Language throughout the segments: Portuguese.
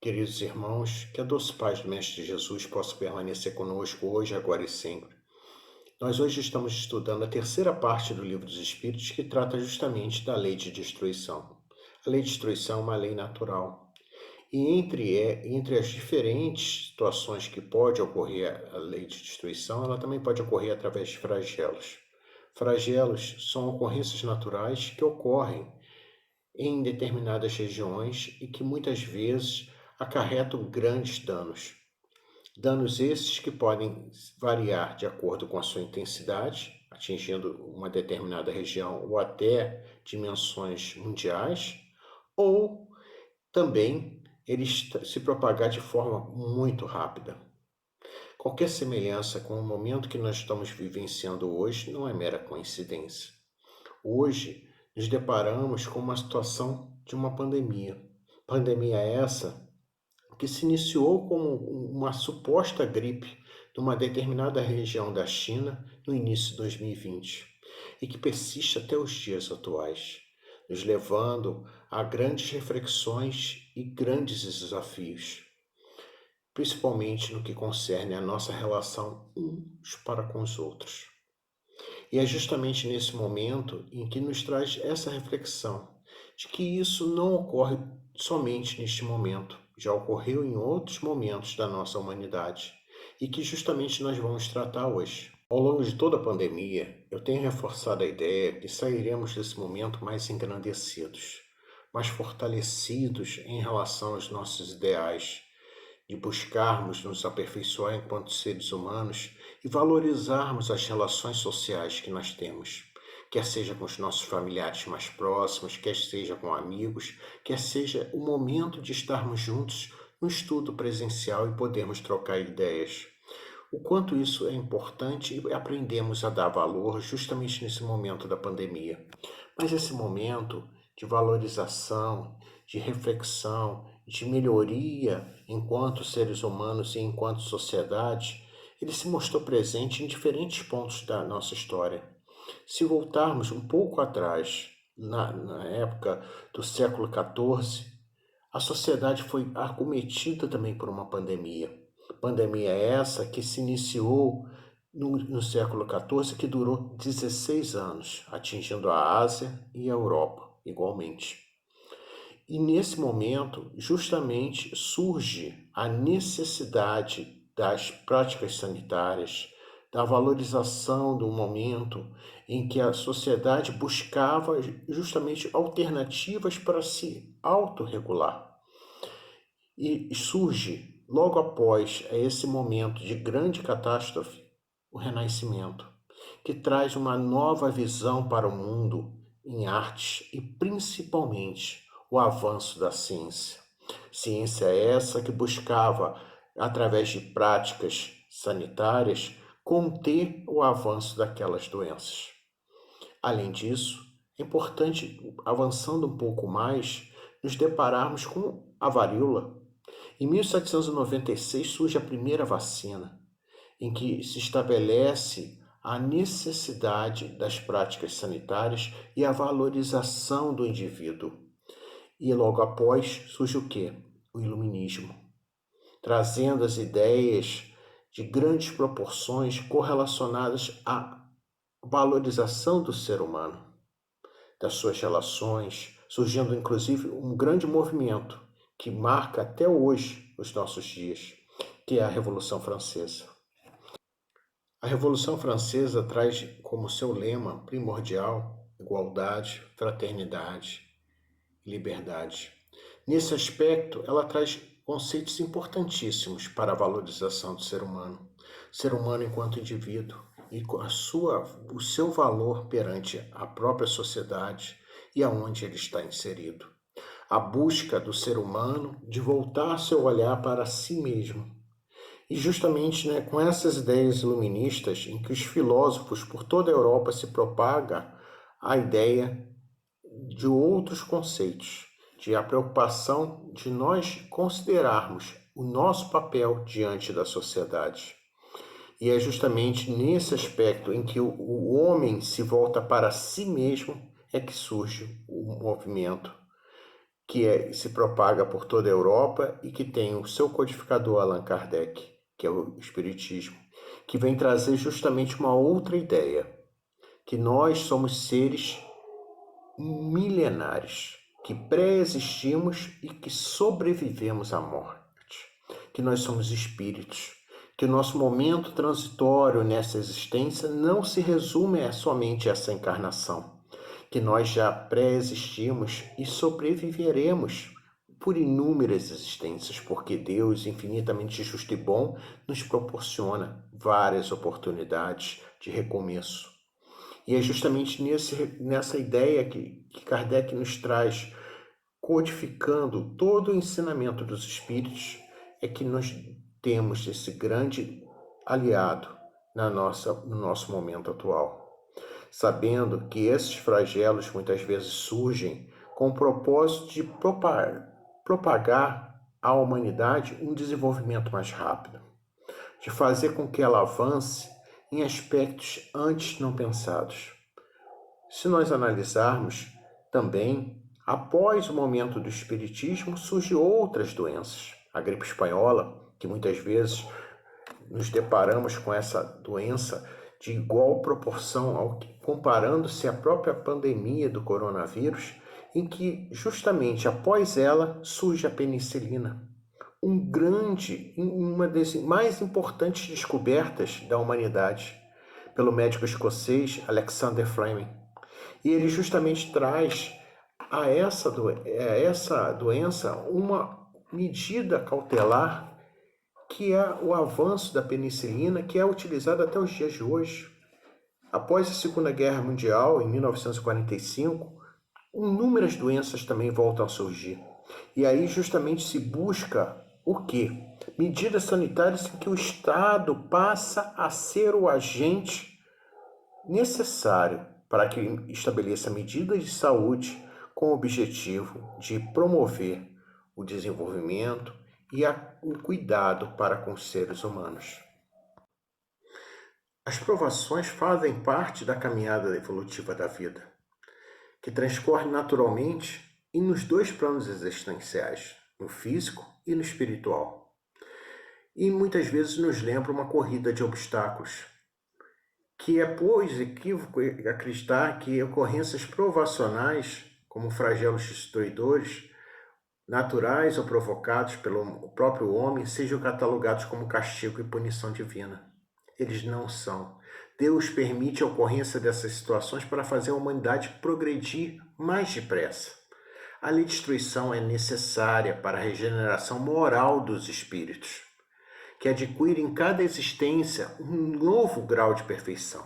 Queridos irmãos, que a doce paz do Mestre Jesus possa permanecer conosco hoje, agora e sempre. Nós hoje estamos estudando a terceira parte do Livro dos Espíritos, que trata justamente da lei de destruição. A lei de destruição é uma lei natural. E entre as diferentes situações que pode ocorrer a lei de destruição, ela também pode ocorrer através de flagelos. Flagelos são ocorrências naturais que ocorrem em determinadas regiões e que muitas vezes acarretam grandes danos. Danos esses que podem variar de acordo com a sua intensidade, atingindo uma determinada região ou até dimensões mundiais, ou também eles se propagar de forma muito rápida. Qualquer semelhança com o momento que nós estamos vivenciando hoje não é mera coincidência. Hoje, nos deparamos com uma situação de uma pandemia. Pandemia essa que se iniciou como uma suposta gripe numa determinada região da China no início de 2020 e que persiste até os dias atuais, nos levando a grandes reflexões e grandes desafios, principalmente no que concerne a nossa relação uns para com os outros. E é justamente nesse momento em que nos traz essa reflexão de que isso não ocorre somente neste momento, já ocorreu em outros momentos da nossa humanidade e que justamente nós vamos tratar hoje. Ao longo de toda a pandemia, eu tenho reforçado a ideia que sairemos desse momento mais engrandecidos, mais fortalecidos em relação aos nossos ideais, de buscarmos nos aperfeiçoar enquanto seres humanos e valorizarmos as relações sociais que nós temos, quer seja com os nossos familiares mais próximos, quer seja com amigos, quer seja o momento de estarmos juntos no estudo presencial e podermos trocar ideias. O quanto isso é importante e aprendemos a dar valor justamente nesse momento da pandemia. Mas esse momento de valorização, de reflexão, de melhoria enquanto seres humanos e enquanto sociedade, ele se mostrou presente em diferentes pontos da nossa história. Se voltarmos um pouco atrás, na época do século XIV, a sociedade foi acometida também por uma pandemia. Pandemia essa que se iniciou no século XIV, que durou 16 anos, atingindo a Ásia e a Europa igualmente. E nesse momento, justamente, surge a necessidade das práticas sanitárias, da valorização do momento em que a sociedade buscava justamente alternativas para se autorregular. E surge, logo após esse momento de grande catástrofe, o Renascimento, que traz uma nova visão para o mundo em artes e principalmente o avanço da ciência. Ciência essa que buscava, através de práticas sanitárias, conter o avanço daquelas doenças. Além disso, é importante, avançando um pouco mais, nos depararmos com a varíola. Em 1796 surge a primeira vacina, em que se estabelece a necessidade das práticas sanitárias e a valorização do indivíduo. E logo após surge o quê? O iluminismo, trazendo as ideias de grandes proporções correlacionadas à valorização do ser humano, das suas relações, surgindo inclusive um grande movimento que marca até hoje os nossos dias, que é a Revolução Francesa. A Revolução Francesa traz como seu lema primordial igualdade, fraternidade e liberdade. Nesse aspecto, ela traz conceitos importantíssimos para a valorização do ser humano enquanto indivíduo e o seu valor perante a própria sociedade e aonde ele está inserido. A busca do ser humano de voltar seu olhar para si mesmo. E justamente, com essas ideias iluministas em que os filósofos por toda a Europa se propaga a ideia de outros conceitos, de a preocupação de nós considerarmos o nosso papel diante da sociedade. E é justamente nesse aspecto em que o homem se volta para si mesmo é que surge o movimento que se propaga por toda a Europa e que tem o seu codificador Allan Kardec, que é o Espiritismo, que vem trazer justamente uma outra ideia, que nós somos seres milenares, que pré-existimos e que sobrevivemos à morte, que nós somos espíritos, que o nosso momento transitório nessa existência não se resume somente a essa encarnação, que nós já pré-existimos e sobreviveremos por inúmeras existências, porque Deus, infinitamente justo e bom, nos proporciona várias oportunidades de recomeço. E é justamente nessa ideia que Kardec nos traz, codificando todo o ensinamento dos espíritos, é que nós temos esse grande aliado no nosso momento atual. Sabendo que esses flagelos muitas vezes surgem com o propósito de propagar à humanidade um desenvolvimento mais rápido, de fazer com que ela avance em aspectos antes não pensados. Se nós analisarmos também, após o momento do espiritismo, surgem outras doenças. A gripe espanhola, que muitas vezes nos deparamos com essa doença de igual proporção, comparando-se à própria pandemia do coronavírus, em que justamente após ela surge a penicilina, uma das mais importantes descobertas da humanidade, pelo médico escocês Alexander Fleming. E ele justamente traz a essa doença uma medida cautelar, que é o avanço da penicilina, que é utilizada até os dias de hoje. Após a Segunda Guerra Mundial, em 1945, inúmeras doenças também voltam a surgir. E aí justamente se busca o quê? Medidas sanitárias em que o Estado passa a ser o agente necessário para que estabeleça medidas de saúde com o objetivo de promover o desenvolvimento e o cuidado para com os seres humanos. As provações fazem parte da caminhada evolutiva da vida, que transcorre naturalmente e nos dois planos existenciais, no físico e no espiritual. E muitas vezes nos lembra uma corrida de obstáculos, que é, pois, equívoco acreditar que ocorrências provacionais, como flagelos destruidores, naturais ou provocados pelo próprio homem, sejam catalogados como castigo e punição divina. Eles não são. Deus permite a ocorrência dessas situações para fazer a humanidade progredir mais depressa. A lei de destruição é necessária para a regeneração moral dos espíritos, que adquirem em cada existência um novo grau de perfeição.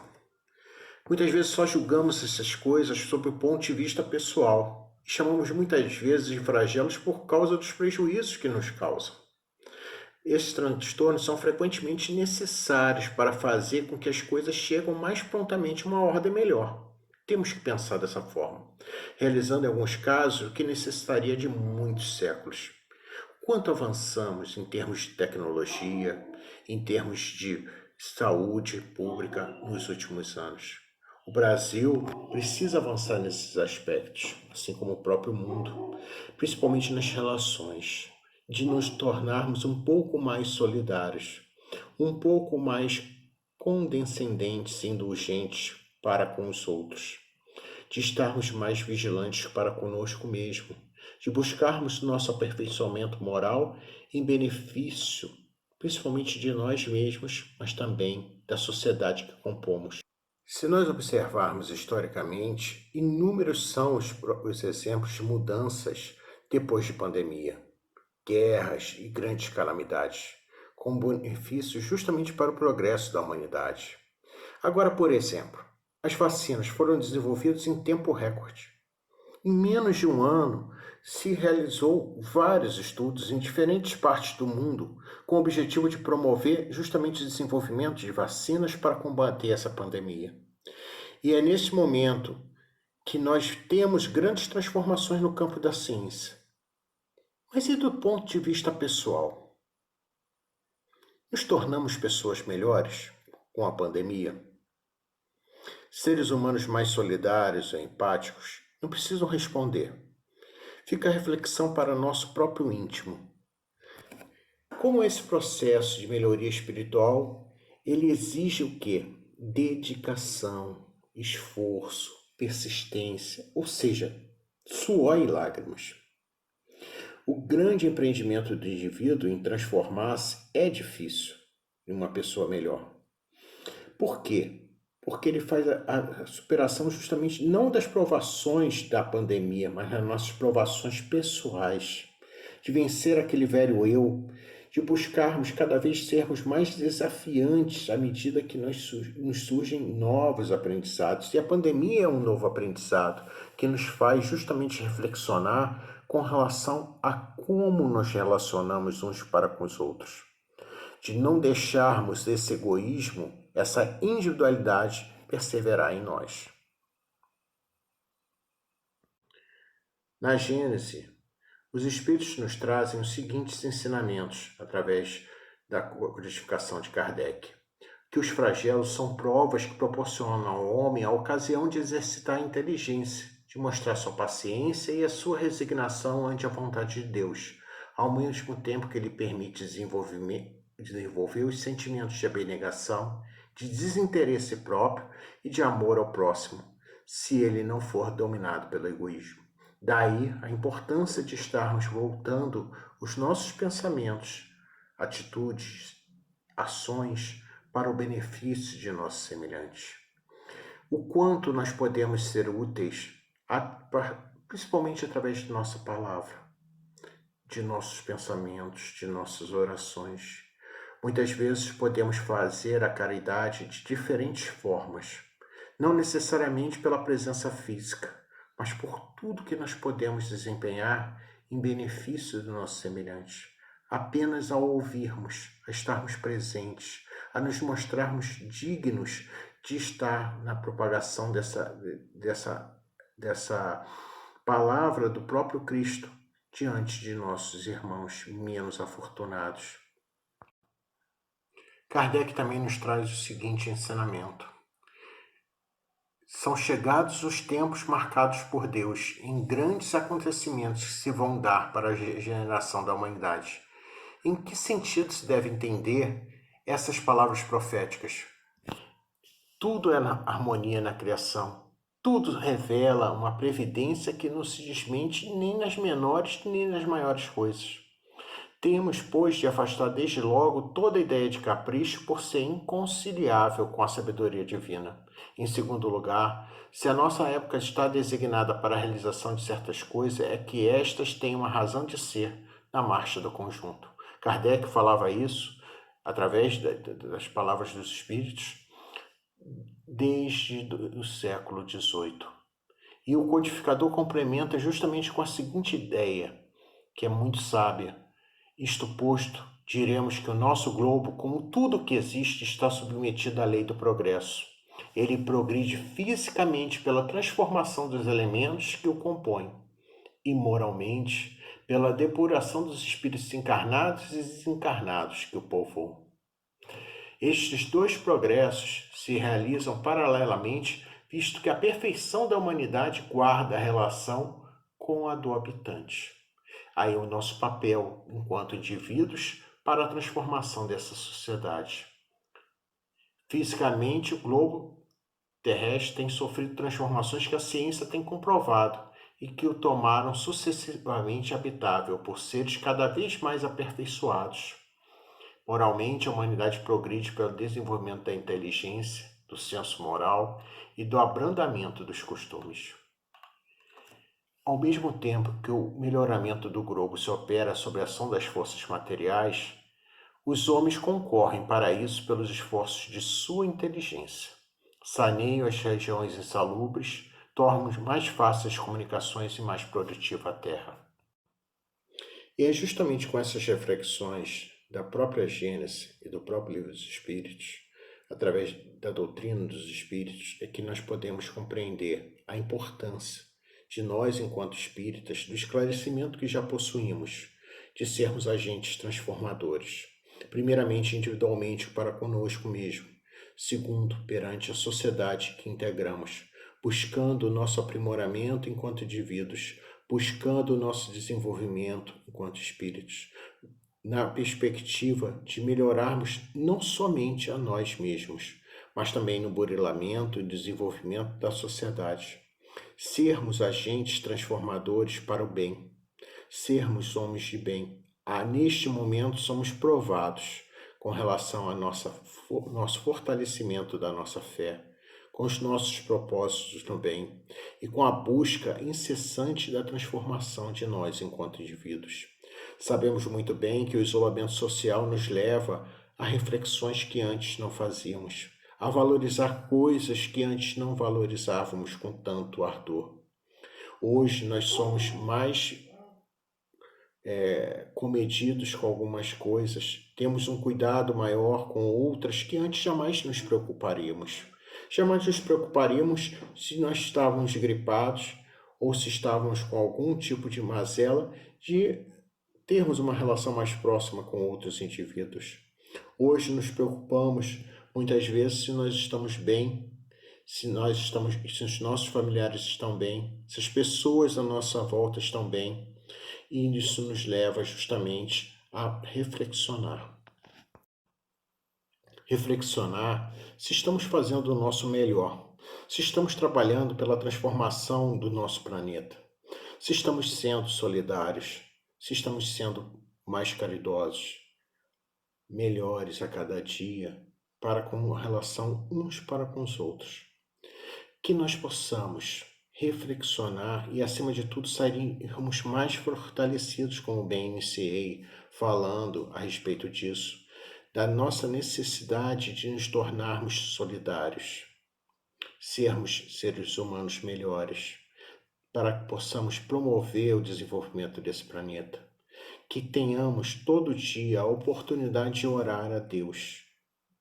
Muitas vezes só julgamos essas coisas sob o ponto de vista pessoal e chamamos muitas vezes de flagelos por causa dos prejuízos que nos causam. Esses transtornos são frequentemente necessários para fazer com que as coisas cheguem mais prontamente a uma ordem melhor. Temos que pensar dessa forma, realizando em alguns casos o que necessitaria de muitos séculos. Quanto avançamos em termos de tecnologia, em termos de saúde pública nos últimos anos? O Brasil precisa avançar nesses aspectos, assim como o próprio mundo, principalmente nas relações, de nos tornarmos um pouco mais solidários, um pouco mais condescendentes e indulgentes para com os outros, de estarmos mais vigilantes para conosco mesmo, de buscarmos nosso aperfeiçoamento moral em benefício, principalmente de nós mesmos, mas também da sociedade que compomos. Se nós observarmos historicamente, inúmeros são os exemplos de mudanças depois de pandemia, guerras e grandes calamidades, com benefícios justamente para o progresso da humanidade. Agora, por exemplo, as vacinas foram desenvolvidas em tempo recorde. Em menos de um ano, se realizou vários estudos em diferentes partes do mundo com o objetivo de promover justamente o desenvolvimento de vacinas para combater essa pandemia. E é nesse momento que nós temos grandes transformações no campo da ciência. Mas e do ponto de vista pessoal? Nos tornamos pessoas melhores com a pandemia? Seres humanos mais solidários e empáticos? Não precisam responder. Fica a reflexão para nosso próprio íntimo. Como esse processo de melhoria espiritual, ele exige o quê? Dedicação, esforço, persistência, ou seja, suor e lágrimas. O grande empreendimento do indivíduo em transformar-se é difícil em uma pessoa melhor. Por quê? Porque ele faz a superação justamente não das provações da pandemia, mas das nossas provações pessoais, de vencer aquele velho eu, de buscarmos cada vez sermos mais desafiantes à medida que nos surgem novos aprendizados. E a pandemia é um novo aprendizado que nos faz justamente reflexionar com relação a como nos relacionamos uns para com os outros, de não deixarmos esse egoísmo, essa individualidade perseverar em nós. Na Gênese, os Espíritos nos trazem os seguintes ensinamentos através da codificação de Kardec: que os flagelos são provas que proporcionam ao homem a ocasião de exercitar a inteligência, de mostrar sua paciência e a sua resignação ante a vontade de Deus, ao mesmo tempo que ele permite desenvolver os sentimentos de abnegação, de desinteresse próprio e de amor ao próximo, se ele não for dominado pelo egoísmo. Daí a importância de estarmos voltando os nossos pensamentos, atitudes, ações para o benefício de nossos semelhantes. O quanto nós podemos ser úteis, principalmente através de nossa palavra, de nossos pensamentos, de nossas orações. Muitas vezes podemos fazer a caridade de diferentes formas, não necessariamente pela presença física, mas por tudo que nós podemos desempenhar em benefício do nosso semelhante, apenas ao ouvirmos, a estarmos presentes, a nos mostrarmos dignos de estar na propagação dessa palavra do próprio Cristo diante de nossos irmãos menos afortunados. Kardec também nos traz o seguinte ensinamento: são chegados os tempos marcados por Deus em grandes acontecimentos que se vão dar para a regeneração da humanidade. Em que sentido se deve entender essas palavras proféticas? Tudo é harmonia na criação. Tudo revela uma previdência que não se desmente nem nas menores nem nas maiores coisas. Temos, pois, de afastar desde logo toda ideia de capricho por ser inconciliável com a sabedoria divina. Em segundo lugar, se a nossa época está designada para a realização de certas coisas, é que estas têm uma razão de ser na marcha do conjunto. Kardec falava isso através das palavras dos Espíritos desde o século XVIII. E o codificador complementa justamente com a seguinte ideia, que é muito sábia. Isto posto, diremos que o nosso globo, como tudo que existe, está submetido à lei do progresso. Ele progride fisicamente pela transformação dos elementos que o compõem, e moralmente pela depuração dos espíritos encarnados e desencarnados que o povoam. Estes dois progressos se realizam paralelamente, visto que a perfeição da humanidade guarda a relação com a do habitante. Aí o nosso papel, enquanto indivíduos, para a transformação dessa sociedade. Fisicamente, o globo terrestre tem sofrido transformações que a ciência tem comprovado e que o tomaram sucessivamente habitável por seres cada vez mais aperfeiçoados. Moralmente, a humanidade progride pelo desenvolvimento da inteligência, do senso moral e do abrandamento dos costumes. Ao mesmo tempo que o melhoramento do globo se opera sob a ação das forças materiais, os homens concorrem para isso pelos esforços de sua inteligência. Saneiam as regiões insalubres, tornam mais fáceis as comunicações e mais produtiva a terra. E é justamente com essas reflexões da própria Gênese e do próprio Livro dos Espíritos, através da doutrina dos Espíritos, é que nós podemos compreender a importância de nós, enquanto espíritas, do esclarecimento que já possuímos, de sermos agentes transformadores. Primeiramente, individualmente, para conosco mesmo. Segundo, perante a sociedade que integramos, buscando o nosso aprimoramento enquanto indivíduos, buscando o nosso desenvolvimento enquanto espíritos, na perspectiva de melhorarmos não somente a nós mesmos, mas também no burilamento e desenvolvimento da sociedade. Sermos agentes transformadores para o bem, sermos homens de bem. Neste momento somos provados com relação ao nosso fortalecimento da nossa fé, com os nossos propósitos no bem e com a busca incessante da transformação de nós enquanto indivíduos. Sabemos muito bem que o isolamento social nos leva a reflexões que antes não fazíamos, a valorizar coisas que antes não valorizávamos com tanto ardor. Hoje nós somos mais comedidos com algumas coisas, temos um cuidado maior com outras que antes jamais nos preocuparíamos. Jamais nos preocuparíamos se nós estávamos gripados ou se estávamos com algum tipo de mazela, de termos uma relação mais próxima com outros indivíduos. Hoje nos preocupamos muitas vezes se nós estamos bem, se os nossos familiares estão bem, se as pessoas à nossa volta estão bem. E isso nos leva justamente a reflexionar. Reflexionar se estamos fazendo o nosso melhor, se estamos trabalhando pela transformação do nosso planeta, se estamos sendo solidários, se estamos sendo mais caridosos, melhores a cada dia, para com a relação uns para com os outros. Que nós possamos reflexionar e, acima de tudo, sairmos mais fortalecidos, como bem iniciei falando a respeito disso, da nossa necessidade de nos tornarmos solidários, sermos seres humanos melhores, para que possamos promover o desenvolvimento desse planeta. Que tenhamos todo dia a oportunidade de orar a Deus,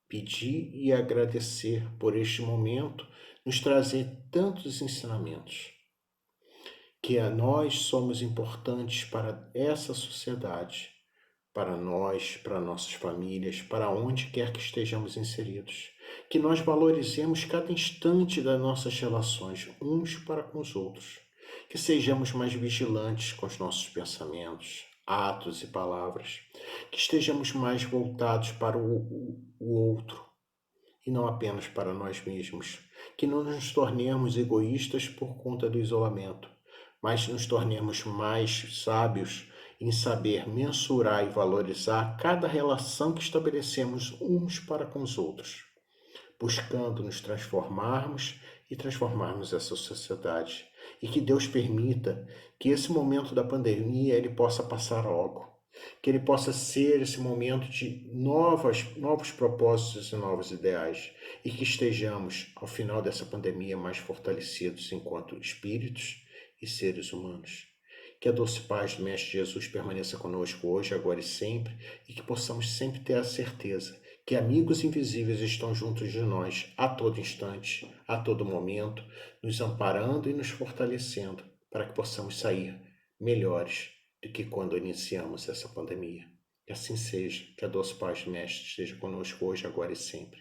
pedir e agradecer por este momento, nos trazer tantos ensinamentos, que nós somos importantes para essa sociedade, para nós, para nossas famílias, para onde quer que estejamos inseridos, que nós valorizemos cada instante das nossas relações uns para com os outros, que sejamos mais vigilantes com os nossos pensamentos, atos e palavras, que estejamos mais voltados para o outro e não apenas para nós mesmos, que não nos tornemos egoístas por conta do isolamento, mas nos tornemos mais sábios em saber mensurar e valorizar cada relação que estabelecemos uns para com os outros, buscando nos transformarmos e transformarmos essa sociedade. E que Deus permita que esse momento da pandemia ele possa passar logo, que ele possa ser esse momento de novos propósitos e novos ideais, e que estejamos, ao final dessa pandemia, mais fortalecidos enquanto espíritos e seres humanos. Que a doce paz do Mestre Jesus permaneça conosco hoje, agora e sempre, e que possamos sempre ter a certeza que amigos invisíveis estão juntos de nós a todo instante, a todo momento, nos amparando e nos fortalecendo, para que possamos sair melhores do que quando iniciamos essa pandemia. Que assim seja, que a doce paz do Mestre esteja conosco hoje, agora e sempre.